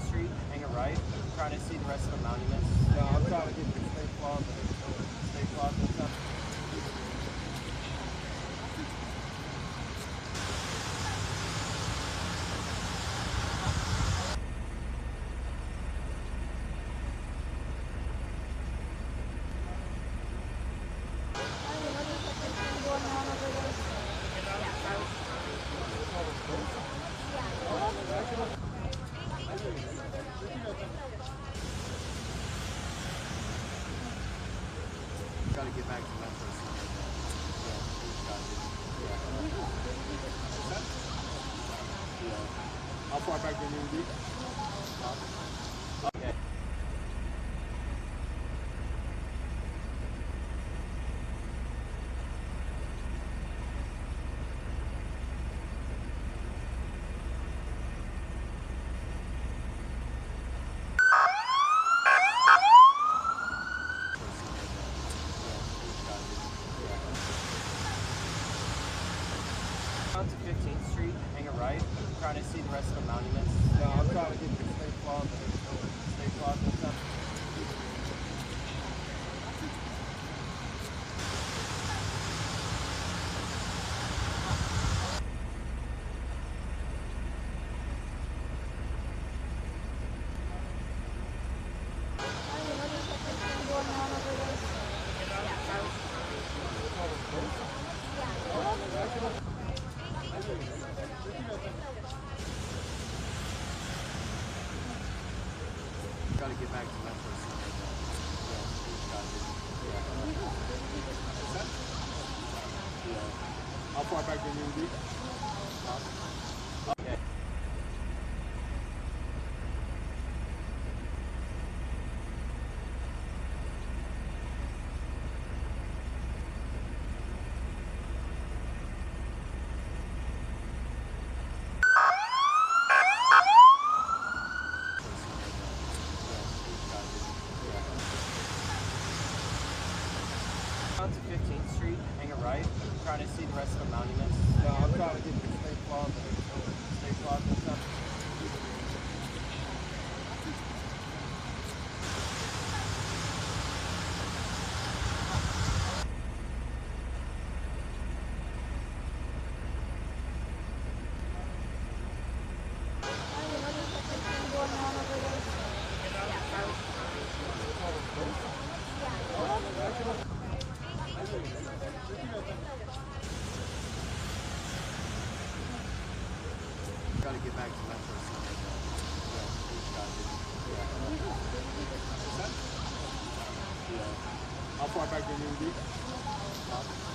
Street, hang a right, trying to see the rest of the monuments. No, I'm trying to get to State Plaza. State Plaza and stuff. Got to get back to Memphis. How far back do you need to be? Okay. On to 15th Street, hang a right, trying to see the rest of the monuments. No, I'm trying to get to State Plaza. State Plaza and stuff. Got to get back to Memphis. How far back do you need to be? Okay. On to 15th Street, hang a right, trying to see the rest of the monuments. No, I'm trying to get to State Plaza. State Plaza and stuff. Got to get back to Memphis. How far back do you need to be?